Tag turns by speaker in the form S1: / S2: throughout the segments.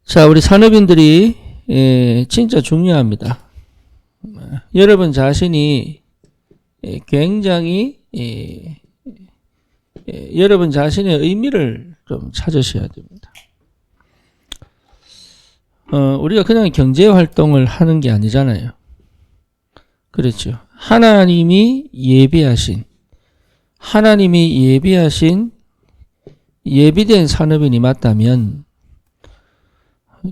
S1: 자, 우리 산업인들이 진짜 중요합니다. 여러분 자신이 굉장히 여러분 자신의 의미를 좀 찾으셔야 됩니다. 우리가 그냥 경제활동을 하는 게 아니잖아요. 그렇죠. 하나님이 예비하신 예비된 산업인이 맞다면,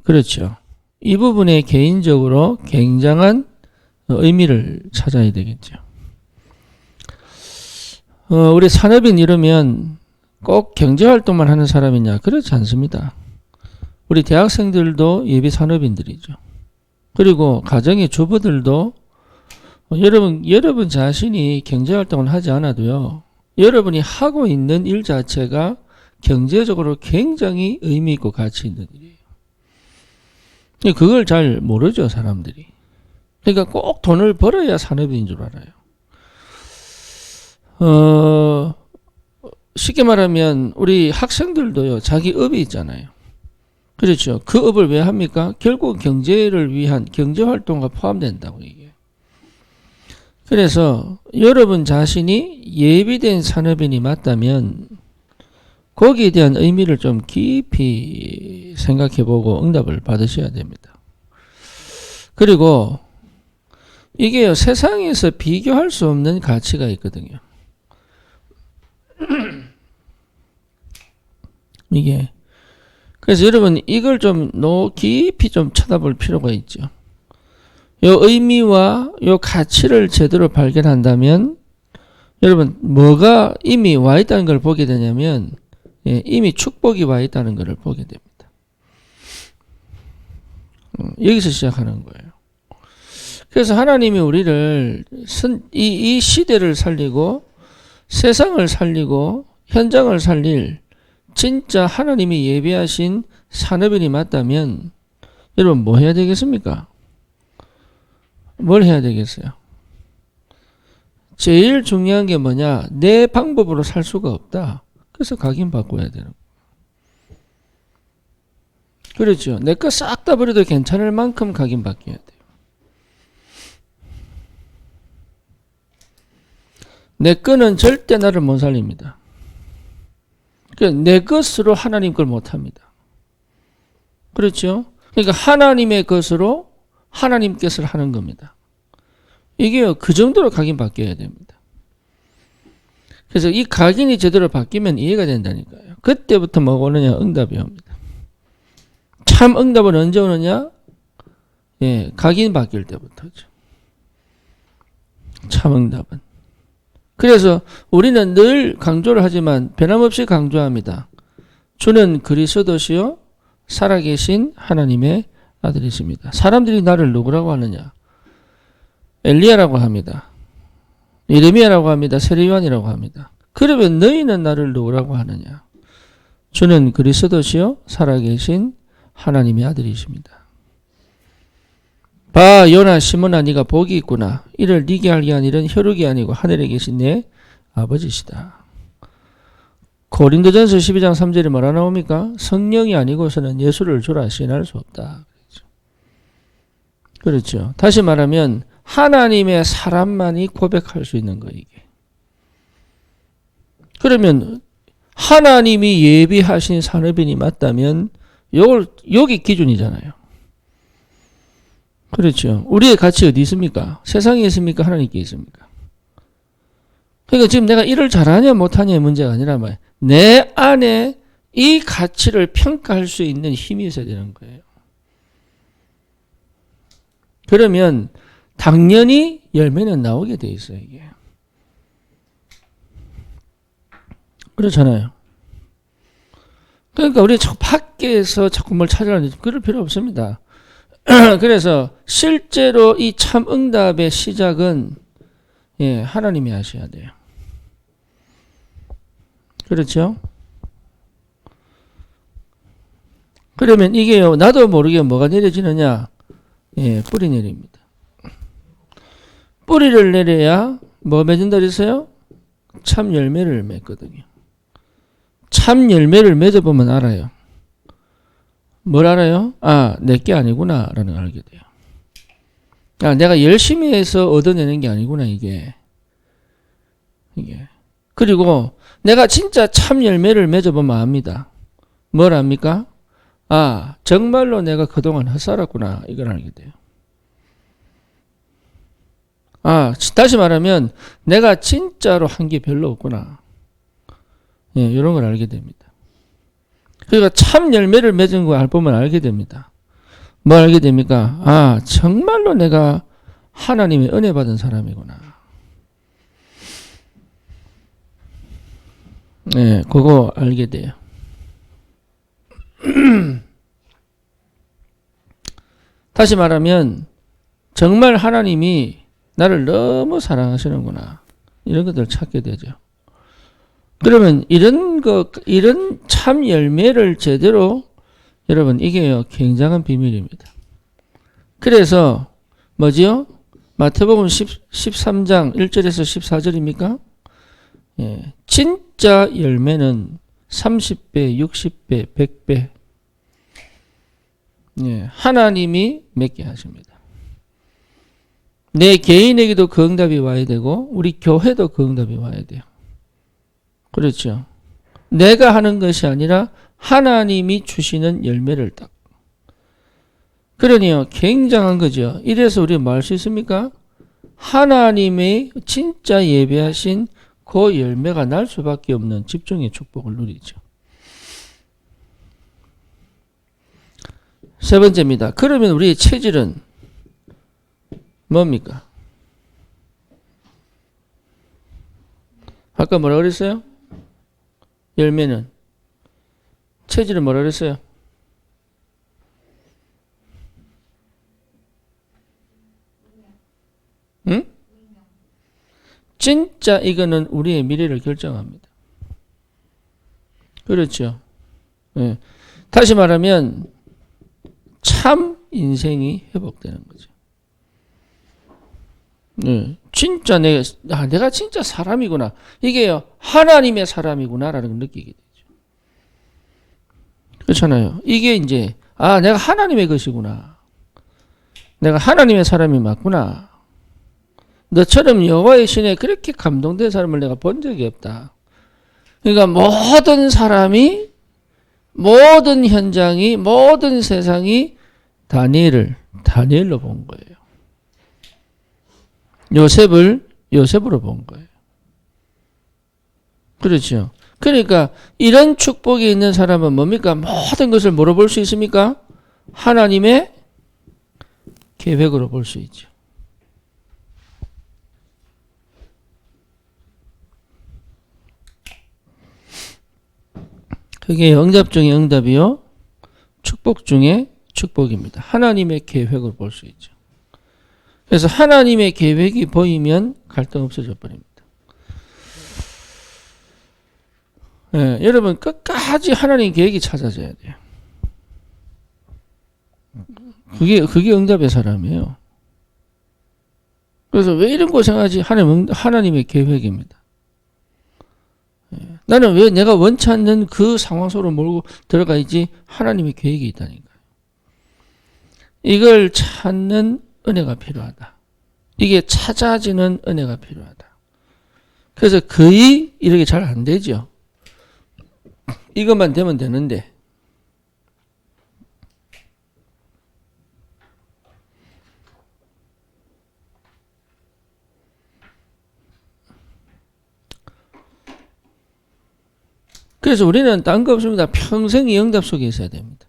S1: 그렇죠. 이 부분에 개인적으로 굉장한 의미를 찾아야 되겠죠. 우리 산업인 이러면 꼭 경제활동만 하는 사람이냐? 그렇지 않습니다. 우리 대학생들도 예비 산업인들이죠. 그리고 가정의 주부들도 여러분 자신이 경제활동을 하지 않아도요, 여러분이 하고 있는 일 자체가 경제적으로 굉장히 의미 있고 가치 있는 일이에요. 그걸 잘 모르죠, 사람들이. 그러니까 꼭 돈을 벌어야 산업인인 줄 알아요. 쉽게 말하면 우리 학생들도요, 자기 업이 있잖아요. 그렇죠. 그 업을 왜 합니까? 결국 경제를 위한 경제활동과 포함된다고 얘기해요. 그래서 여러분 자신이 예비된 산업인이 맞다면 거기에 대한 의미를 좀 깊이 생각해보고 응답을 받으셔야 됩니다. 그리고 이게요, 세상에서 비교할 수 없는 가치가 있거든요. 이게. 그래서 여러분 이걸 좀 깊이 좀 쳐다볼 필요가 있죠. 요 의미와 요 가치를 제대로 발견한다면 여러분 뭐가 이미 와 있다는 걸 보게 되냐면, 이미 축복이 와 있다는 것을 보게 됩니다. 여기서 시작하는 거예요. 그래서 하나님이 우리를 이 시대를 살리고 세상을 살리고 현장을 살릴 진짜 하나님이 예비하신 산업인이 맞다면 여러분 뭐 해야 되겠습니까? 뭘 해야 되겠어요? 제일 중요한 게 뭐냐? 내 방법으로 살 수가 없다. 그래서 각인바꿔야 되는 거예요. 그렇죠. 내 거 싹 다 버려도 괜찮을 만큼 각인바뀌어야 돼요. 내 거는 절대 나를 못 살립니다. 그러니까 내 것으로 하나님 걸 못합니다. 그렇죠? 그러니까 하나님의 것으로 하나님께서 하는 겁니다. 이게요, 그 정도로 각인바뀌어야 됩니다. 그래서 이 각인이 제대로 바뀌면 이해가 된다니까요. 그때부터 뭐가 오느냐? 응답이 옵니다. 참 응답은 언제 오느냐? 각인 바뀔 때부터죠. 참 응답은. 그래서 우리는 늘 강조를 하지만 변함없이 강조합니다. 주는 그리스도시요 살아계신 하나님의 아들이십니다. 사람들이 나를 누구라고 하느냐? 엘리야라고 합니다. 예레미야라고 합니다. 세례요한이라고 합니다. 그러면 너희는 나를 누구라고 하느냐? 주는 그리스도시요 살아계신 하나님의 아들이십니다. 봐, 요나 시몬아, 네가 복이 있구나. 이를 네게 알게 한 일은 혈육이 아니고 하늘에 계신 내 아버지시다. 고린도전서 12장 3절에 뭐라 나옵니까? 성령이 아니고서는 예수를 주라 시인할 수 없다. 그렇죠. 다시 말하면 하나님의 사람만이 고백할 수 있는 거, 이게. 그러면 하나님이 예비하신 산업인이 맞다면 여기 기준이잖아요. 그렇죠. 우리의 가치 어디 있습니까? 세상에 있습니까? 하나님께 있습니까? 그러니까 지금 내가 일을 잘하냐 못하냐의 문제가 아니라 말이에요. 내 안에 이 가치를 평가할 수 있는 힘이 있어야 되는 거예요. 그러면 당연히 열매는 나오게 돼 있어요, 이게. 그렇잖아요. 그러니까 우리 밖에서 자꾸 뭘 찾으려는 그럴 필요 없습니다. 그래서 실제로 이 참 응답의 시작은 하나님이 하셔야 돼요. 그렇죠? 그러면 이게요, 나도 모르게 뭐가 내려지느냐? 뿌리 내립니다. 뿌리를 내려야 뭐 맺은다 그랬어요? 참 열매를 맺거든요. 참 열매를 맺어보면 알아요. 뭘 알아요? 아, 내게 아니구나 라는 걸 알게 돼요. 아, 내가 열심히 해서 얻어내는 게 아니구나 이게. 그리고 내가 진짜 참 열매를 맺어보면 압니다. 뭘 압니까? 아, 정말로 내가 그동안 헛살았구나 이걸 알게 돼요. 아, 다시 말하면 내가 진짜로 한 게 별로 없구나. 예, 이런 걸 알게 됩니다. 그러니까 참 열매를 맺은 거 보면 알게 됩니다. 뭐 알게 됩니까? 아, 정말로 내가 하나님의 은혜 받은 사람이구나. 네, 그거 알게 돼요. 다시 말하면 정말 하나님이 나를 너무 사랑하시는구나. 이런 것들을 찾게 되죠. 그러면 이런 참 열매를 제대로 여러분 이게요 굉장한 비밀입니다. 그래서 뭐지요? 마태복음 13장 1절에서 14절입니까? 예, 진짜 열매는 30배, 60배, 100배 예, 하나님이 맺게 하십니다. 내 개인에게도 그 응답이 와야 되고 우리 교회도 그 응답이 와야 돼요. 그렇죠. 내가 하는 것이 아니라 하나님이 주시는 열매를 딱. 그러니요 굉장한 거죠. 이래서 우리가 뭐 할 수 있습니까? 하나님의 진짜 예배하신 그 열매가 날 수밖에 없는 집중의 축복을 누리죠. 세 번째입니다. 그러면 우리의 체질은 뭡니까? 아까 뭐라 그랬어요? 열매는 체질은 뭐라 그랬어요? 응? 진짜 이거는 우리의 미래를 결정합니다. 그렇죠. 네. 다시 말하면 참 인생이 회복되는 거죠. 네. 진짜 내가 진짜 사람이구나. 이게요 하나님의 사람이구나라는 걸 느끼게 되죠. 그렇잖아요. 이게 이제 내가 하나님의 것이구나. 내가 하나님의 사람이 맞구나. 너처럼 여호와의 신에 그렇게 감동된 사람을 내가 본 적이 없다. 그러니까 모든 사람이 모든 현장이 모든 세상이 다니엘로 본 거예요. 요셉으로 본 거예요. 그렇죠. 그러니까 이런 축복이 있는 사람은 뭡니까? 모든 것을 뭐로 볼 수 있습니까? 하나님의 계획으로 볼 수 있죠. 그게 응답 중에 응답이요. 축복 중에 축복입니다. 하나님의 계획을 볼 수 있죠. 그래서 하나님의 계획이 보이면 갈등 없어져 버립니다. 예, 여러분 끝까지 하나님 계획이 찾아져야 돼요. 그게 응답의 사람이에요. 그래서 왜 이런 고생하지? 하나님의 계획입니다. 나는 왜 내가 원치 않는 그 상황 속으로 몰고 들어가 있지? 하나님의 계획이 있다니까요. 이걸 찾는 은혜가 필요하다. 이게 찾아지는 은혜가 필요하다. 그래서 거의 이렇게 잘 안 되죠. 이것만 되면 되는데. 그래서 우리는 딴 거 없습니다. 평생 이 응답 속에 있어야 됩니다.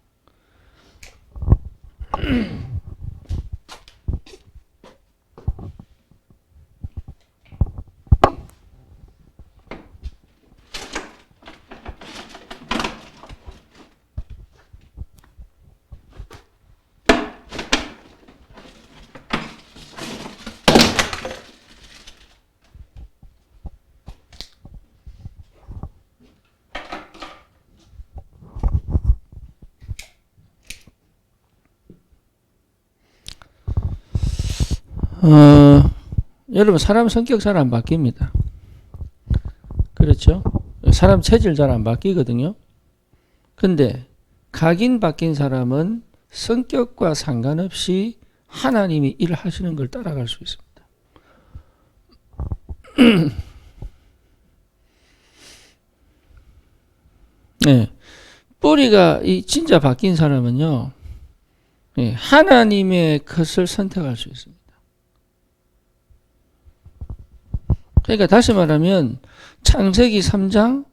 S1: 여러분 사람 성격 잘 안 바뀝니다. 그렇죠? 사람 체질 잘 안 바뀌거든요. 근데 각인바뀐 사람은 성격과 상관없이 하나님이 일하시는 걸 따라갈 수 있습니다. 네. 뿌리가 진짜 바뀐 사람은요, 네, 하나님의 것을 선택할 수 있습니다. 그러니까 다시 말하면 창세기 3장,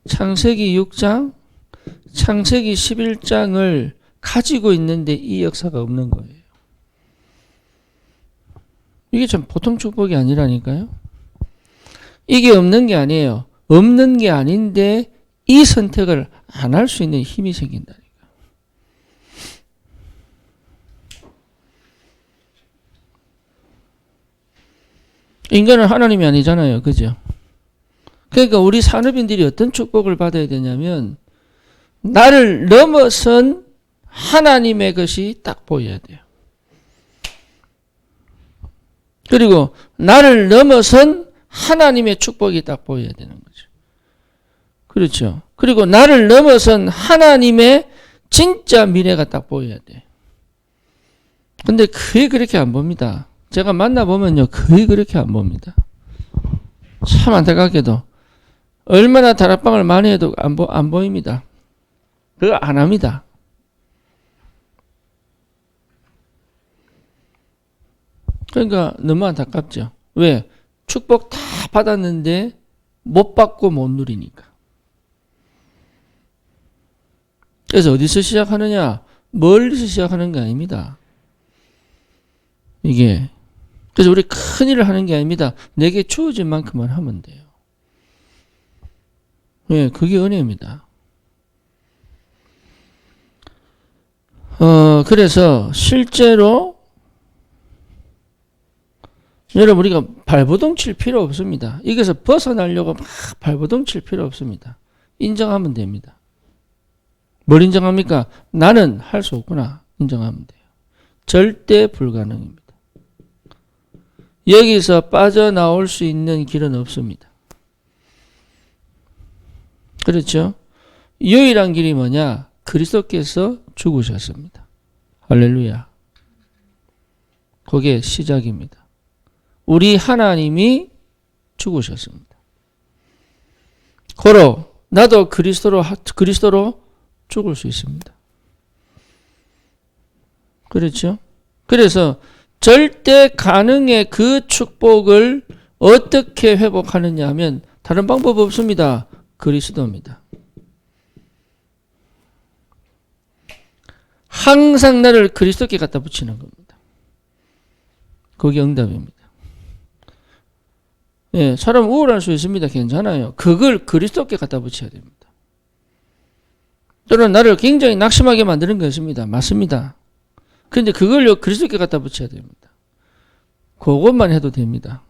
S1: 창세기 6장, 창세기 11장을 가지고 있는데 이 역사가 없는 거예요. 이게 참 보통 축복이 아니라니까요. 이게 없는 게 아니에요. 없는 게 아닌데 이 선택을 안 할 수 있는 힘이 생긴다니까. 인간은 하나님이 아니잖아요. 그죠? 그러니까 우리 산업인들이 어떤 축복을 받아야 되냐면 나를 넘어선 하나님의 것이 딱 보여야 돼요. 그리고 나를 넘어선 하나님의 축복이 딱 보여야 되는 거죠. 그렇죠. 그리고 나를 넘어선 하나님의 진짜 미래가 딱 보여야 돼. 근데 거의 그렇게 안 봅니다. 제가 만나보면요, 거의 그렇게 안 봅니다. 참 안타깝게도. 얼마나 다락방을 많이 해도 안 보입니다. 그거 안 합니다. 그러니까 너무 안타깝죠. 왜? 축복 다 받았는데 못 받고 못 누리니까. 그래서 어디서 시작하느냐? 멀리서 시작하는 게 아닙니다. 이게. 그래서 우리 큰 일을 하는 게 아닙니다. 내게 주어진 만큼만 하면 돼요. 예, 그게 은혜입니다. 그래서 실제로 여러분 우리가 발버둥 칠 필요 없습니다. 여기서 벗어나려고 막 발버둥 칠 필요 없습니다. 인정하면 됩니다. 뭘 인정합니까? 나는 할 수 없구나. 인정하면 돼요. 절대 불가능입니다. 여기서 빠져나올 수 있는 길은 없습니다. 그렇죠? 유일한 길이 뭐냐? 그리스도께서 죽으셨습니다. 할렐루야. 그게 시작입니다. 우리 하나님이 죽으셨습니다. 고로 나도 그리스도로 죽을 수 있습니다. 그렇죠? 그래서 절대 가능의 그 축복을 어떻게 회복하느냐 하면 다른 방법 없습니다. 그리스도입니다. 항상 나를 그리스도께 갖다 붙이는 겁니다. 그게 응답입니다. 예, 사람 우울할 수 있습니다. 괜찮아요. 그걸 그리스도께 갖다 붙여야 됩니다. 또는 나를 굉장히 낙심하게 만드는 것입니다. 맞습니다. 그런데 그걸요 그리스도께 갖다 붙여야 됩니다. 그것만 해도 됩니다.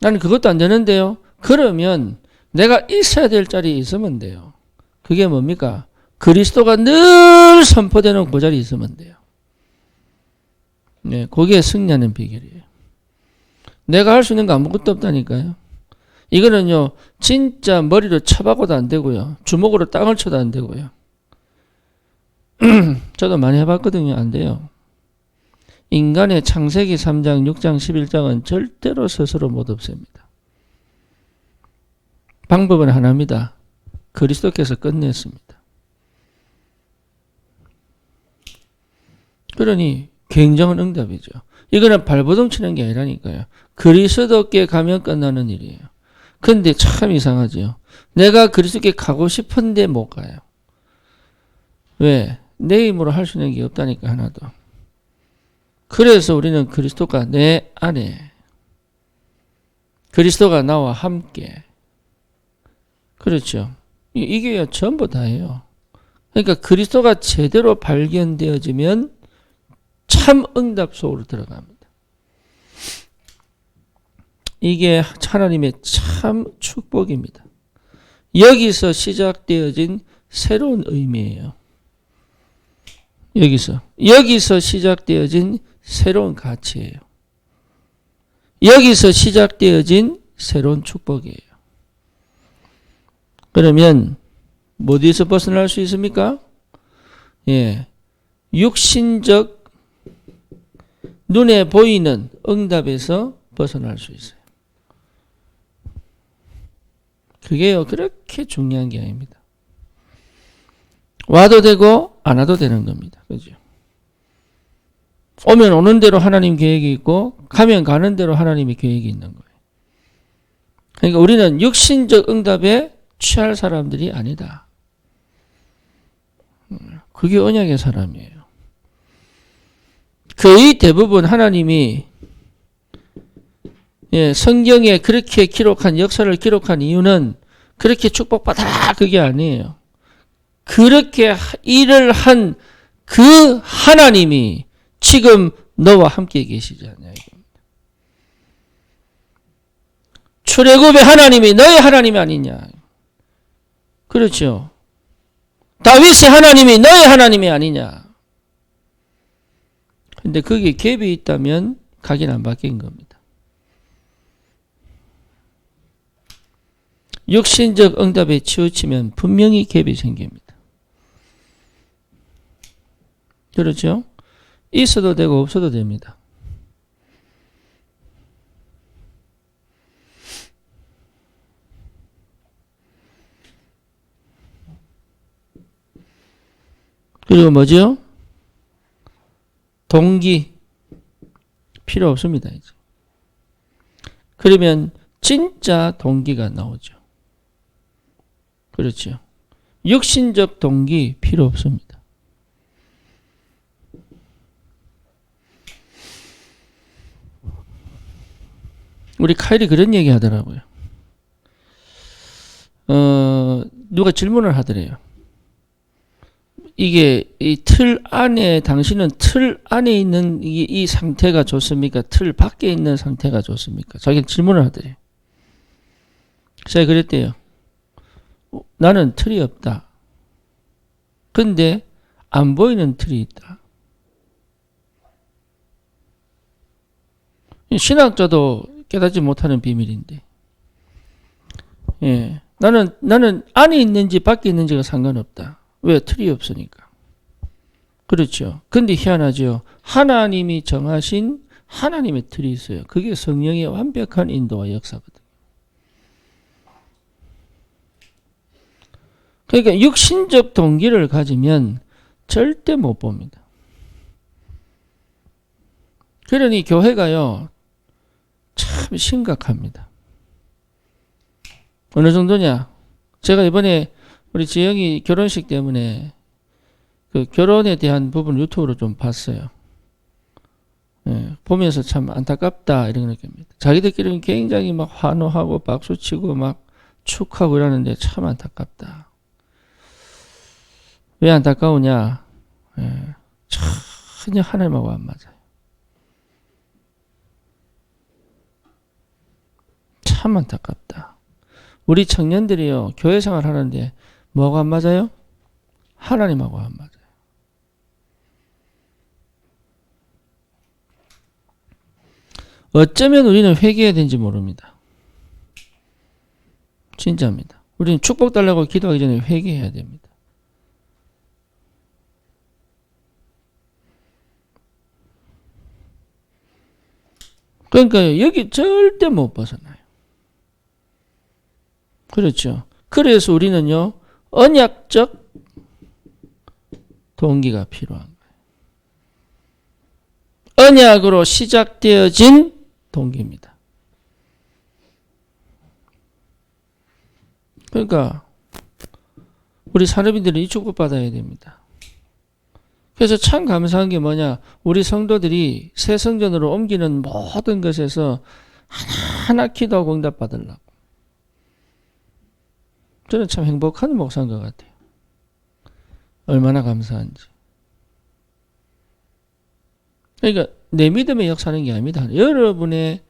S1: 나는 그것도 안 되는데요. 그러면 내가 있어야 될 자리에 있으면 돼요. 그게 뭡니까? 그리스도가 늘 선포되는 그 자리에 있으면 돼요. 네, 그게 승리하는 비결이에요. 내가 할 수 있는 거 아무것도 없다니까요. 이거는요, 진짜 머리로 쳐박아도 안 되고요. 주먹으로 땅을 쳐도 안 되고요. 저도 많이 해봤거든요. 안 돼요. 인간의 창세기 3장, 6장, 11장은 절대로 스스로 못 없앱니다. 방법은 하나입니다. 그리스도께서 끝냈습니다. 그러니 굉장한 응답이죠. 이거는 발버둥 치는 게 아니라니까요. 그리스도께 가면 끝나는 일이에요. 근데 참 이상하죠. 내가 그리스도께 가고 싶은데 못 가요. 왜? 내 힘으로 할 수 있는 게 없다니까 하나도. 그래서 우리는 그리스도가 내 안에, 그리스도가 나와 함께. 그렇죠. 이게 전부 다예요. 그러니까 그리스도가 제대로 발견되어지면 참 응답 속으로 들어갑니다. 이게 하나님의 참 축복입니다. 여기서 시작되어진 새로운 의미예요. 여기서 시작되어진 새로운 가치예요. 여기서 시작되어진 새로운 축복이에요. 그러면 어디에서 벗어날 수 있습니까? 예, 육신적 눈에 보이는 응답에서 벗어날 수 있어요. 그게요, 그렇게 중요한 게 아닙니다. 와도 되고 안 와도 되는 겁니다. 그죠? 오면 오는 대로 하나님 계획이 있고 가면 가는 대로 하나님의 계획이 있는 거예요. 그러니까 우리는 육신적 응답에 취할 사람들이 아니다. 그게 언약의 사람이에요. 거의 대부분 하나님이 성경에 그렇게 기록한 역사를 기록한 이유는 그렇게 축복받아라 그게 아니에요. 그렇게 일을 한 그 하나님이 지금 너와 함께 계시지 않냐 이겁니다. 출애굽의 하나님이 너의 하나님이 아니냐. 그렇죠. 다윗의 하나님이 너의 하나님이 아니냐. 근데 거기에 갭이 있다면 각인 안 바뀐 겁니다. 육신적 응답에 치우치면 분명히 갭이 생깁니다. 그렇죠? 있어도 되고 없어도 됩니다. 그리고 뭐죠? 동기 필요 없습니다. 이제. 그러면 진짜 동기가 나오죠. 그렇죠. 육신적 동기 필요 없습니다. 우리 카일이 그런 얘기 하더라고요. 누가 질문을 하더래요. 이게 이 틀 안에 당신은 틀 안에 있는 이 상태가 좋습니까? 틀 밖에 있는 상태가 좋습니까? 자기는 질문을 하더래요. 제가 그랬대요. 나는 틀이 없다. 근데 안 보이는 틀이 있다. 신학자도 깨닫지 못하는 비밀인데. 예. 나는 안에 있는지 밖에 있는지가 상관없다. 왜? 틀이 없으니까. 그렇죠. 근데 희한하죠. 하나님이 정하신 하나님의 틀이 있어요. 그게 성령의 완벽한 인도와 역사거든요. 그러니까 육신적 동기를 가지면 절대 못 봅니다. 그러니 교회가요, 참 심각합니다. 어느 정도냐? 제가 이번에 우리 지영이 결혼식 때문에 그 결혼에 대한 부분을 유튜브로 좀 봤어요. 예, 보면서 참 안타깝다 이런 느낌입니다. 자기들끼리는 굉장히 막 환호하고 박수치고 막 축하하고 이러는데 참 안타깝다. 왜 안타까우냐? 예, 전혀 하나님하고 안 맞아요. 참 안타깝다. 우리 청년들이요, 교회 생활 하는데 뭐가 안 맞아요? 하나님하고 안 맞아요. 어쩌면 우리는 회개해야 되는지 모릅니다. 진짜입니다. 우리는 축복 달라고 기도하기 전에 회개해야 됩니다. 그러니까 여기 절대 못 벗어나요. 그렇죠. 그래서 우리는요, 언약적 동기가 필요한 거예요. 언약으로 시작되어진 동기입니다. 그러니까 우리 산업인들은 이 축복 받아야 됩니다. 그래서 참 감사한 게 뭐냐, 우리 성도들이 새 성전으로 옮기는 모든 것에서 하나하나 기도하고 응답 받으려고. 저는 참 행복한 목사인 것 같아요. 얼마나 감사한지. 그러니까 내 믿음의 역사하는 게 아닙니다. 여러분의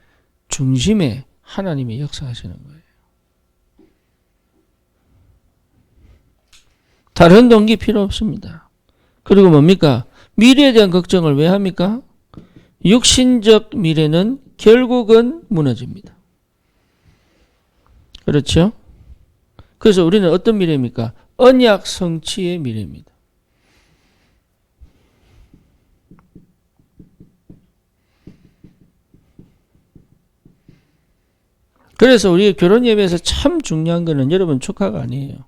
S1: 중심에 하나님이 역사하시는 거예요. 다른 동기 필요 없습니다. 그리고 뭡니까? 미래에 대한 걱정을 왜 합니까? 육신적 미래는 결국은 무너집니다. 그렇죠? 그래서 우리는 어떤 미래입니까? 언약 성취의 미래입니다. 그래서 우리 결혼 예배에서 참 중요한 거는 여러분 축하가 아니에요.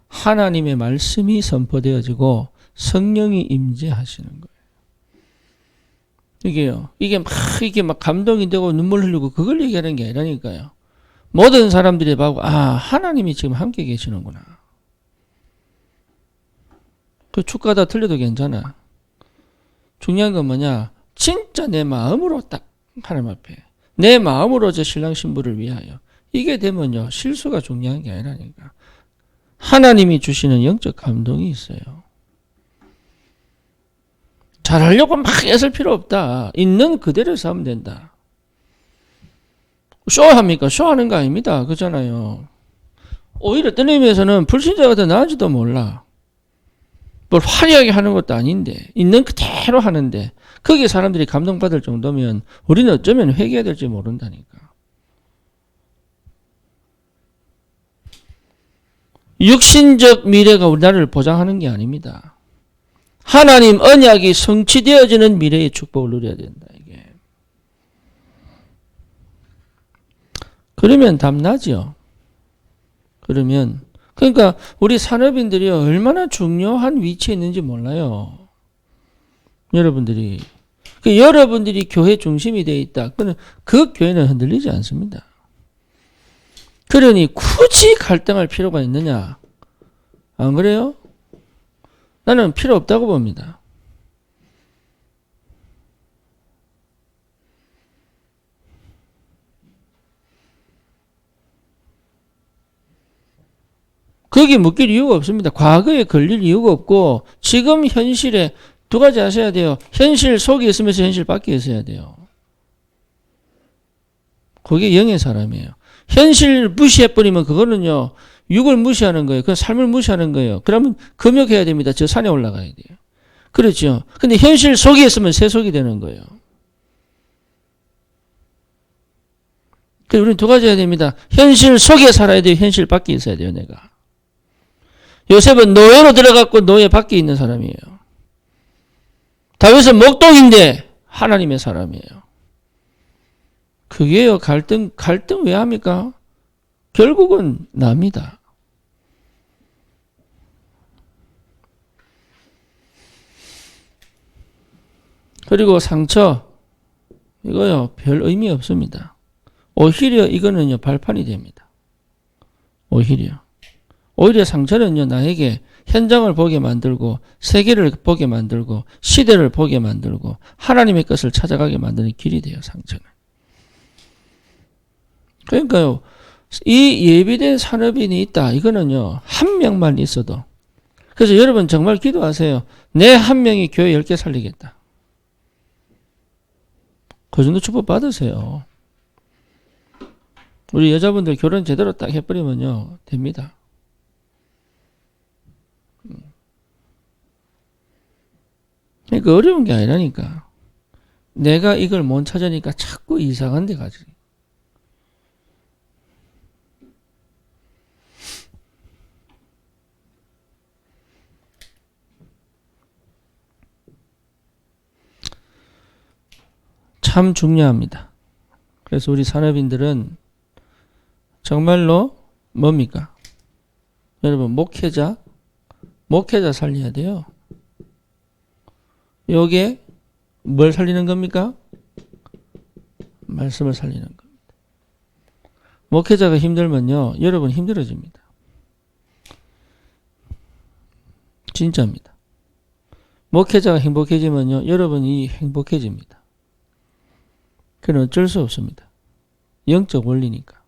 S1: 하나님의 말씀이 선포되어지고 성령이 임재하시는 거예요. 이게 막 감동이 되고 눈물 흘리고 그걸 얘기하는 게 아니라니까요. 모든 사람들이 보고 하나님이 지금 함께 계시는구나. 그 축가다 틀려도 괜찮아. 중요한 건 뭐냐? 진짜 내 마음으로 딱 하나님 앞에 내 마음으로 저 신랑 신부를 위하여 이게 되면요 실수가 중요한 게 아니라니까. 하나님이 주시는 영적 감동이 있어요. 잘하려고 막 애쓸 필요 없다. 있는 그대로서 하면 된다. 쇼합니까? 쇼하는 거 아닙니다. 그렇잖아요. 오히려 어떤 의미에서는 불신자가 더 나은지도 몰라. 뭘 화려하게 하는 것도 아닌데 있는 그대로 하는데 거기에 사람들이 감동받을 정도면 우리는 어쩌면 회개해야 될지 모른다니까. 육신적 미래가 우리나라를 보장하는 게 아닙니다. 하나님 언약이 성취되어지는 미래의 축복을 누려야 된다. 이게. 그러면 답나죠. 그러니까 우리 산업인들이 얼마나 중요한 위치에 있는지 몰라요. 여러분들이 교회 중심이 되어 있다. 그 교회는 흔들리지 않습니다. 그러니 굳이 갈등할 필요가 있느냐? 안 그래요? 나는 필요 없다고 봅니다. 거기 묶일 이유가 없습니다. 과거에 걸릴 이유가 없고 지금 현실에 두 가지 하셔야 돼요. 현실 속에 있으면서 현실 밖에 있어야 돼요. 그게 영의 사람이에요. 현실 무시해버리면 그거는요. 육을 무시하는 거예요. 그 삶을 무시하는 거예요. 그러면 금욕해야 됩니다. 저 산에 올라가야 돼요. 그렇죠. 근데 현실 속에 있으면 세속이 되는 거예요. 그래서 우리는 두 가지 해야 됩니다. 현실 속에 살아야 돼요. 현실 밖에 있어야 돼요. 내가. 요셉은 노예로 들어갔고 노예 밖에 있는 사람이에요. 다윗은 목동인데 하나님의 사람이에요. 그게요. 갈등 왜 합니까? 결국은 납니다. 그리고 상처 이거요. 별 의미 없습니다. 오히려 이거는요. 발판이 됩니다. 오히려 상처는요. 나에게 현장을 보게 만들고 세계를 보게 만들고 시대를 보게 만들고 하나님의 것을 찾아가게 만드는 길이 돼요. 상처는. 그러니까요. 이 예비된 산업인이 있다. 이거는요. 한 명만 있어도. 그래서 여러분 정말 기도하세요. 내 한 명이 교회 10개 살리겠다. 그 정도 축복 받으세요. 우리 여자분들 결혼 제대로 딱 해버리면요. 됩니다. 그러니까 어려운 게 아니라니까. 내가 이걸 못 찾으니까 자꾸 이상한 데 가지. 참 중요합니다. 그래서 우리 산업인들은 정말로 뭡니까? 여러분 목회자 살려야 돼요. 요게 뭘 살리는 겁니까? 말씀을 살리는 겁니다. 목회자가 힘들면요. 여러분 힘들어집니다. 진짜입니다. 목회자가 행복해지면요. 여러분이 행복해집니다. 그건 어쩔 수 없습니다. 영적 원리니까.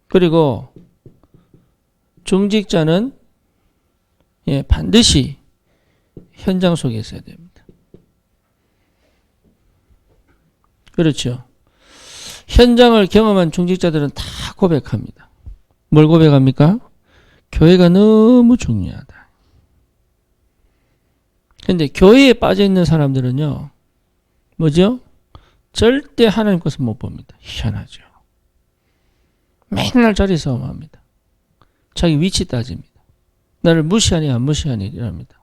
S1: 그리고 중직자는 반드시 현장 속에 있어야 됩니다. 그렇죠. 현장을 경험한 중직자들은 다 고백합니다. 뭘 고백합니까? 교회가 너무 중요하다. 근데 교회에 빠져 있는 사람들은요, 뭐죠? 절대 하나님 것을 못 봅니다. 희한하죠. 맨날 자리 싸움합니다. 자기 위치 따집니다. 나를 무시하니 안 무시하니 이랍니다.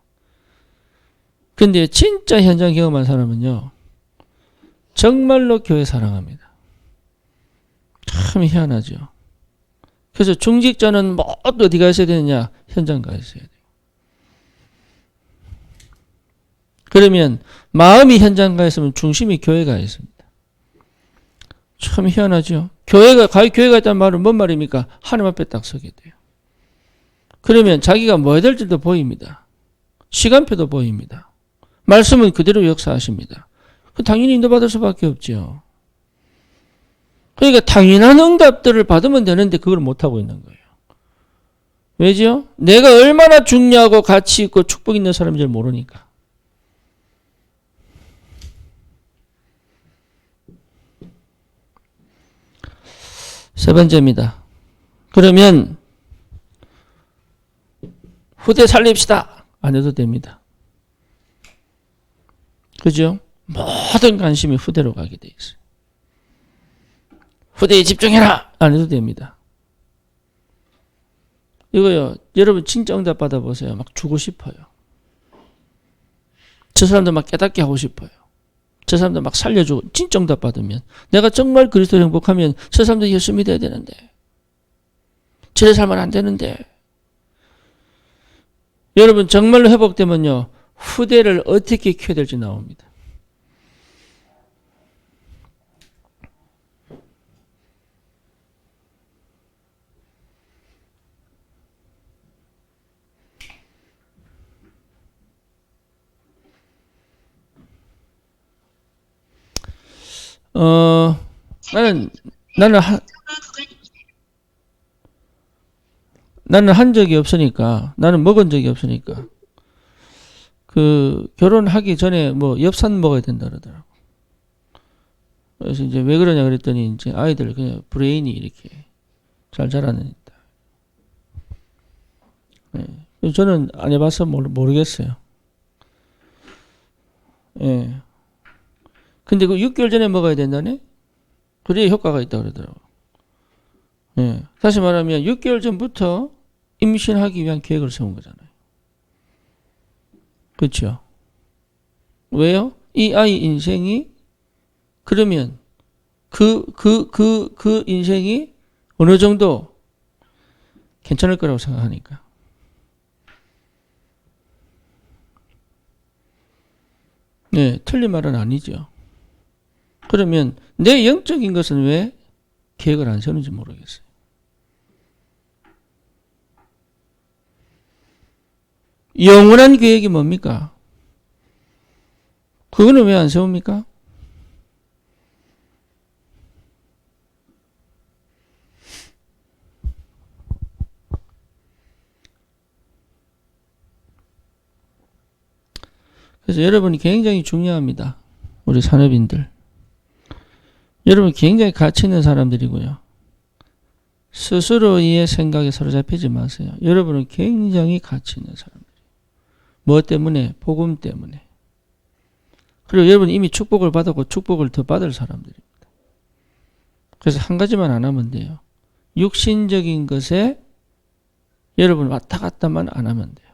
S1: 근데 진짜 현장 경험한 사람은요, 정말로 교회 사랑합니다. 참 희한하죠. 그래서 중직자는 뭐 어디 가 있어야 되느냐? 현장 가 있어야 돼요. 그러면 마음이 현장 가 있으면 중심이 교회가 있습니다. 참 희한하죠. 교회가 있다는 말은 뭔 말입니까? 하나님 앞에 딱 서게 돼요. 그러면 자기가 뭐 해야 될지도 보입니다. 시간표도 보입니다. 말씀은 그대로 역사하십니다. 당연히 인도받을 수밖에 없죠. 그러니까 당연한 응답들을 받으면 되는데 그걸 못하고 있는 거예요. 왜죠? 내가 얼마나 중요하고 가치 있고 축복 있는 사람인지 모르니까. 세 번째입니다. 그러면 후대 살립시다. 안 해도 됩니다. 그죠? 모든 관심이 후대로 가게 돼 있어요. 후대에 집중해라. 안 해도 됩니다. 이거요. 여러분 진짜 응답 받아보세요. 막 주고 싶어요. 저 사람들 막 깨닫게 하고 싶어요. 저 사람들 막 살려주고 진짜 응답 받으면 내가 정말 그리스도를 행복하면 저 사람들 예수 믿어야 되는데 저래 살면 안 되는데 여러분 정말로 회복되면요. 후대를 어떻게 키워야 될지 나옵니다. 나는 한 적이 없으니까, 나는 먹은 적이 없으니까, 결혼하기 전에 뭐 엽산 먹어야 된다 그러더라고. 그래서 이제 왜 그러냐 그랬더니 이제 아이들 그냥 브레인이 이렇게 잘 자라는. 네. 저는 안 해봐서 모르겠어요. 예. 근데 그 6개월 전에 먹어야 된다네? 그래야 효과가 있다고 그러더라고. 예. 다시 말하면 6개월 전부터 임신하기 위한 계획을 세운 거잖아요. 그렇죠? 왜요? 이 아이 인생이 그러면 그 인생이 어느 정도 괜찮을 거라고 생각하니까. 네, 틀린 말은 아니죠. 그러면 내 영적인 것은 왜 계획을 안 세우는지 모르겠어요. 영원한 계획이 뭡니까? 그거는 왜 안 세웁니까? 그래서 여러분이 굉장히 중요합니다. 우리 산업인들. 여러분 굉장히 가치 있는 사람들이고요. 스스로의 생각에 사로잡히지 마세요. 여러분은 굉장히 가치 있는 사람들이에요. 뭐 때문에? 복음 때문에. 그리고 여러분 이미 축복을 받았고 축복을 더 받을 사람들입니다. 그래서 한 가지만 안 하면 돼요. 육신적인 것에 여러분 왔다 갔다만 안 하면 돼요.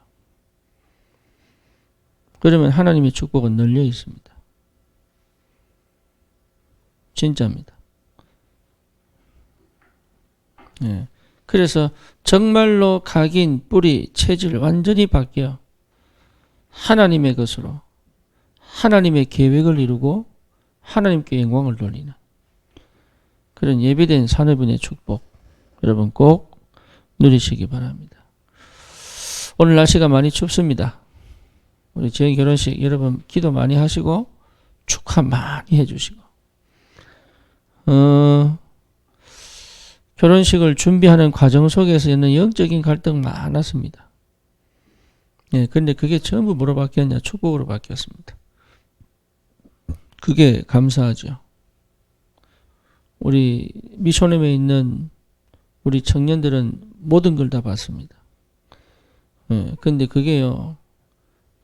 S1: 그러면 하나님의 축복은 널려 있습니다. 진짜입니다. 예. 그래서 정말로 각인, 뿌리, 체질 완전히 바뀌어 하나님의 것으로 하나님의 계획을 이루고 하나님께 영광을 돌리는 그런 예비된 산업인의 축복 여러분 꼭 누리시기 바랍니다. 오늘 날씨가 많이 춥습니다. 우리 지영 결혼식 여러분 기도 많이 하시고 축하 많이 해주시고 결혼식을 준비하는 과정 속에서 있는 영적인 갈등 많았습니다. 예, 근데 그게 전부 뭐로 바뀌었냐? 축복으로 바뀌었습니다. 그게 감사하죠. 우리 미션홈에 있는 우리 청년들은 모든 걸 다 받습니다. 예, 근데 그게요,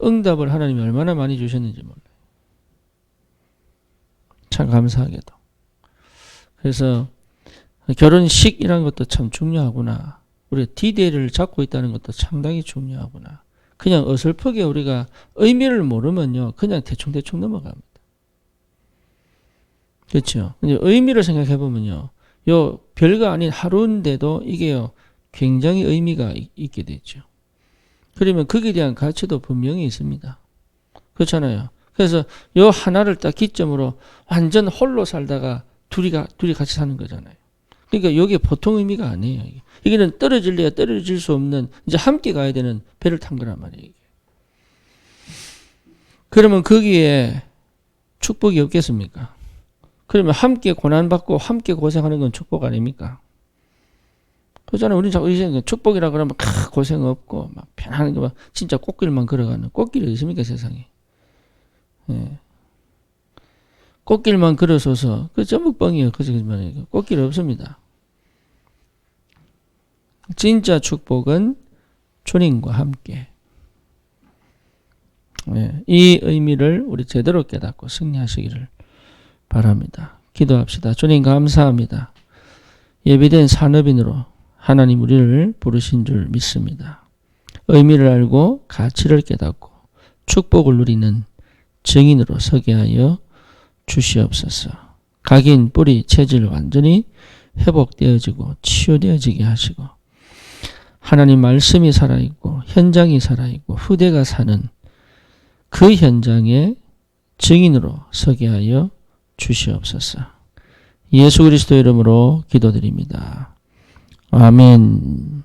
S1: 응답을 하나님이 얼마나 많이 주셨는지 몰라요. 참 감사하게도. 그래서 결혼식이라는 것도 참 중요하구나. 우리가 디데이를 잡고 있다는 것도 상당히 중요하구나. 그냥 어설프게 우리가 의미를 모르면요, 그냥 대충 넘어갑니다. 그렇죠? 근데 의미를 생각해 보면요, 요 별거 아닌 하루인데도 이게요, 굉장히 의미가 있게 되죠. 그러면 거기에 대한 가치도 분명히 있습니다. 그렇잖아요. 그래서 요 하나를 딱 기점으로 완전 홀로 살다가 둘이 같이 사는 거잖아요. 그러니까 이게 보통 의미가 아니에요. 이게는 떨어질래야 떨어질 수 없는, 이제 함께 가야 되는 배를 탄 거란 말이에요. 이게. 그러면 거기에 축복이 없겠습니까? 그러면 함께 고난받고 함께 고생하는 건 축복 아닙니까? 그렇잖아요. 우리는 자꾸 이제 축복이라 그러면 고생 없고 막 편안한 거, 진짜 꽃길만 걸어가는, 꽃길이 어디 있습니까, 세상에? 예. 꽃길만 걸어서서 그 전부 뻥이에요. 거짓말이에요. 꽃길 없습니다. 진짜 축복은 주님과 함께. 예. 이 의미를 우리 제대로 깨닫고 승리하시기를 바랍니다. 기도합시다. 주님 감사합니다. 예비된 산업인으로 하나님 우리를 부르신 줄 믿습니다. 의미를 알고 가치를 깨닫고 축복을 누리는 증인으로 서게 하여 주시옵소서. 각인, 뿌리, 체질 완전히 회복되어지고 치유되어지게 하시고 하나님 말씀이 살아있고 현장이 살아있고 후대가 사는 그 현장의 증인으로 서게 하여 주시옵소서. 예수 그리스도 이름으로 기도드립니다. 아멘.